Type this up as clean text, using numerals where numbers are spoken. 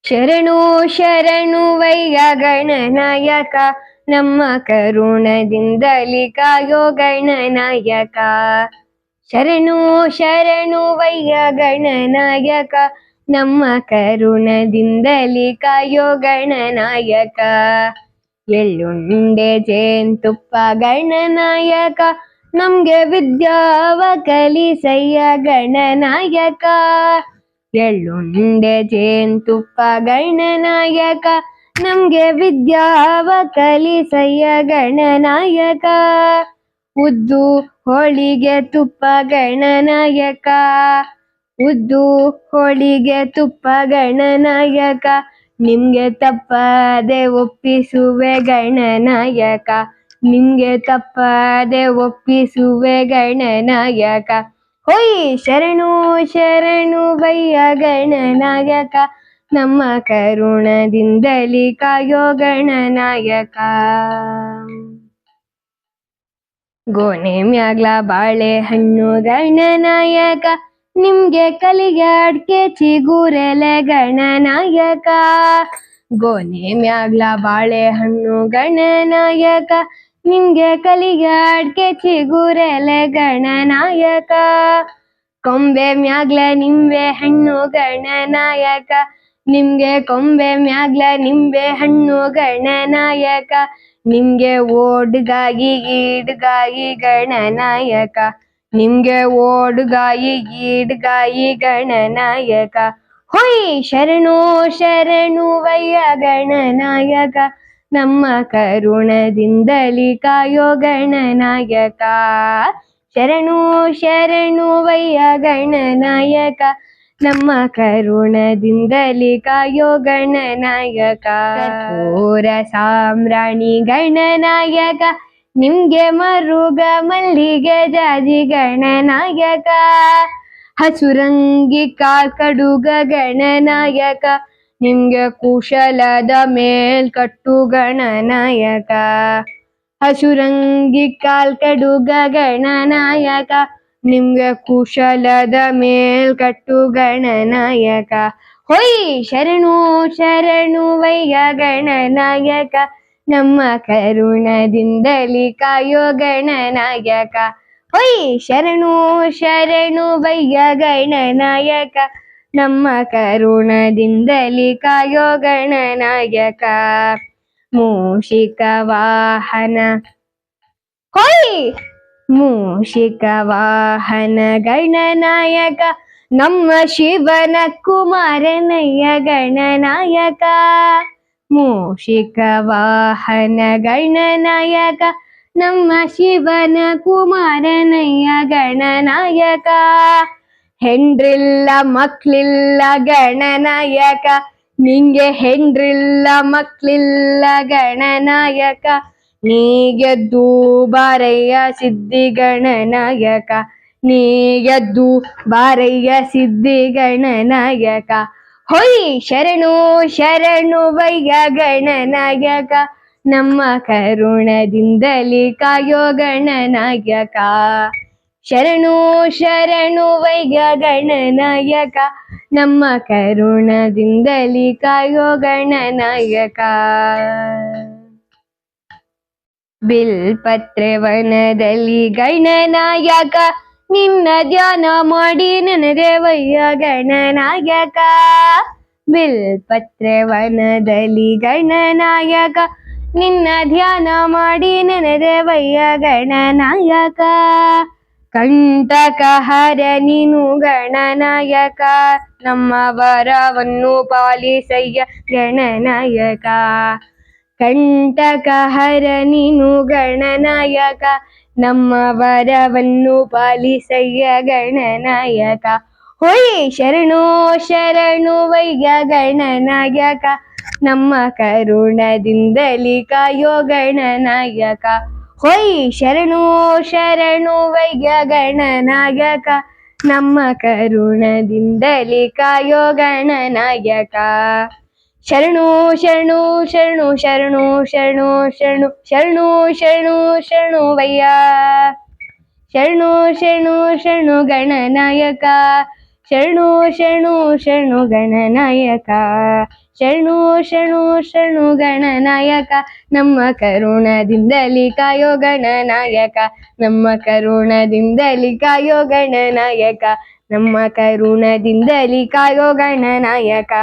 ಶರಣು ಶರಣುವಯ್ಯ ಗಣನಾಯಕ, ನಮ್ಮ ಕರುಣದಿಂದಲಿ ಕಾಯೋ ಗಣನಾಯಕ. ಶರಣು ಶರಣುವಯ್ಯ ಗಣನಾಯಕ, ನಮ್ಮ ಕರುಣದಿಂದಲಿ ಕಾಯೋ ಗಣನಾಯಕ. ಎಳ್ಳುಂಡೆ ಜೇನ್ತುಪ್ಪ ಗಣನಾಯಕ, ನಮ್ಗೆ ವಿದ್ಯಾವ ಕಲಿಸಯ್ಯ ಗಣನಾಯಕ. ಎಳ್ಳುಂಡೆ ಜೇನ್ತುಪ್ಪ ಗಣನಾಯಕ, ನಮ್ಗೆ ವಿದ್ಯಾವ ಕಲಿಸಯ್ಯ ಗಣನಾಯಕ. ಉದ್ದು ಹೋಳಿಗೆ ತುಪ್ಪ ಗಣನಾಯಕ, ಉದ್ದು ಹೋಳಿಗೆ ತುಪ್ಪ ಗಣನಾಯಕ, ನಿಮ್ಗೆ ತಪ್ಪದೆ ಒಪ್ಪಿಸುವೆ ಗಣನಾಯಕ, ನಿಮ್ಗೆ ತಪ್ಪದೆ ಒಪ್ಪಿಸುವೆ ಗಣನಾಯಕ. ಹೊಯ್ ಶರಣು ಶರಣುವಯ್ಯ ಗಣನಾಯಕ, ನಮ್ಮ ಕರುಣದಿಂದಲಿ ಕಾಯೋ ಗಣನಾಯಕ. ಗೋನೆ ಮ್ಯಾಗ್ಲ ಬಾಳೆಹಣ್ಣು ಗಣನಾಯಕ, ನಿಮ್ಗೆ ಕಲಿಗೆ ಅಡ್ಕೆ ಚಿಗುರೆಲೆ ಗಣನಾಯಕ. ಗೋನೆ ಮ್ಯಾಗ್ಲ ಬಾಳೆಹಣ್ಣು ಗಣನಾಯಕ, ನಿಮ್ಗೆ ಕಲಿಗೆ ಅಡ್ಕೆ ಚಿಗುರೆಲೆ ಗಣನಾಯಕ. ಕೊಂಬೆ ಮ್ಯಾಗ್ಲ ನಿಂಬೆ ಹಣ್ಣು ಗಣನಾಯಕ, ನಿಮ್ಗೆ ಕೊಂಬೆ ಮ್ಯಾಗ್ಲ ನಿಂಬೆ ಹಣ್ಣು ಗಣನಾಯಕ, ನಿಮ್ಗೆ ಓಡ್ಗಾಯಿ ಈಡ್ಗಾಯಿ ಗಣನಾಯಕ, ನಿಮ್ಗೆ ಓಡ್ಗಾಯಿ ಈಡ್ಗಾಯಿ ಗಣನಾಯಕ. ಹೊಯ್ ಶರಣು ಶರಣುವಯ್ಯ ಗಣನಾಯಕ, ನಮ್ಮ ಕರುಣದಿಂದಲಿ ಕಾಯೋ ಗಣನಾಯಕ. ಶರಣು ಶರಣುವಯ್ಯ ಗಣನಾಯಕ, ನಮ್ಮ ಕರುಣದಿಂದಲಿ ಕಾಯೋ ಗಣನಾಯಕ. ಕರ್ಪೂರ ಸಾಮ್ರಾಣಿ ಗಣನಾಯಕ, ನಿಮ್ಗೆ ಮರುಗ ಮಲ್ಲಿಗೆ ಜಾಜಿ ಗಣನಾಯಕ. ಹಸುರಂಗಿ ಕಾಲ್ಕಡುಗ ಗಣನಾಯಕ, ನಿಮ್ಗೆ ಕುಶಲದ ಮೇಲ್ಕಟ್ಟು ಗಣನಾಯಕ. ಹಸುರಂಗಿ ಕಾಲ್ಕಡುಗ ಗಣನಾಯಕ, ನಿಮ್ಗೆ ಕುಶಲದ ಮೇಲ್ಕಟ್ಟು ಗಣನಾಯಕ. ಹೊಯ್ ಶರಣು ಶರಣುವಯ್ಯ ಗಣನಾಯಕ, ನಮ್ಮ ಕರುಣದಿಂದಲಿ ಕಾಯೋ ಗಣನಾಯಕ. ಹೊಯ್ ಶರಣು ಶರಣುವಯ್ಯ ಗಣನಾಯಕ, ನಮ್ಮ ಕರುಣದಿಂದಲಿ ಕಾಯೋ ಗಣನಾಯಕ. ಮೂಷಿಕ ವಾಹನ ಹೊಯ್ ಮೂಷಿಕ ವಾಹನ ಗಣನಾಯಕ, ನಮ್ಮ ಶಿವನ ಕುಮಾರನಯ್ಯ ಗಣನಾಯಕ. ಮೂಷಿಕ ವಾಹನ ಗಣನಾಯಕ, ನಮ್ಮ ಶಿವನ ಕುಮಾರನಯ್ಯ ಗಣನಾಯಕ. ಹೆಂಡ್ರಿಲ್ಲ ಮಕ್ಳಿಲ್ಲ ಗಣನಾಯಕ, ನಿಂಗೆ ಹೆಂಡ್ರಿಲ್ಲ ಮಕ್ಳಿಲ್ಲ ಗಣನಾಯಕ, ನೀ ಗೆದ್ದು ಬಾರಯ್ಯ ಸಿದ್ಧಿ ಗಣನಾಯಕ, ನೀ ಗೆದ್ದು ಬಾರಯ್ಯ ಸಿದ್ಧಿ ಗಣನಾಯಕ. ಹೊಯ್ ಶರಣು ಶರಣುವಯ್ಯ ಗಣನಾಯಕ, ನಮ್ಮ ಕರುಣದಿಂದಲಿ ಕಾಯೋ ಗಣನಾಯಕ. ಶರಣು ಶರಣುವಯ್ಯ ಗಣನಾಯಕ, ನಮ್ಮ ಕರುಣದಿಂದಲಿ ಕಾಯೋ ಗಣನಾಯಕ. ಬಿಲ್ಪತ್ರೆ ವನದಲ್ಲಿ ಗಣನಾಯಕ, ನಿನ್ನ ಧ್ಯಾನ ಮಾಡಿ ನೆನೆದೆವಯ್ಯ ಗಣನಾಯಕ. ಬಿಲ್ಪತ್ರೆ ವನದಲ್ಲಿ ಗಣನಾಯಕ, ನಿನ್ನ ಧ್ಯಾನ ಮಾಡಿ ನೆನೆದೆವಯ್ಯ ಗಣನಾಯಕ. ಕಂಟಕಹರ ನೀನು ಗಣನಾಯಕ, ನಮ್ಮ ವರವನ್ನು ಪಾಲಿಸಯ್ಯ ಗಣನಾಯಕ. ಕಂಟಕಹರ ನೀನು ಗಣನಾಯಕ, ನಮ್ಮ ವರವನ್ನು ಪಾಲಿಸಯ್ಯ ಗಣನಾಯಕ. ಹೊಯ್ ಶರಣು ಶರಣುವಯ್ಯ ಗಣನಾಯಕ, ನಮ್ಮ ಕರುಣದಿಂದಲಿ ಕಾಯೋ ಗಣನಾಯಕ. ಹೊಯ್ ಶರಣು ಶರಣುವಯ್ಯ ಗಣನಾಯಕ, ನಮ್ಮ ಕರುಣದಿಂದಲಿ ಕಾಯೋ ಗಣನಾಯಕ. ಶರಣು ಶರಣು ಶರಣು ಶರಣು ಶರಣು ಶರಣು ಶರಣು ಶರಣು ಶರಣುವಯ್ಯ. ಶರಣು ಶರಣು ಶರಣು ಗಣನಾಯಕ, ಶರಣು ಶರಣು ಶರಣು ಗಣನಾಯಕ, ಶರಣು ಶರಣು ಶರಣು ಗಣನಾಯಕ, ನಮ್ಮ ಕರುಣದಿಂದಲಿ ಕಾಯೋ ಗಣನಾಯಕ, ನಮ್ಮ ಕರುಣದಿಂದಲಿ ಕಾಯೋ ಗಣನಾಯಕ, ನಮ್ಮ ಕರುಣದಿಂದಲಿ ಕಾಯೋ ಗಣನಾಯಕ.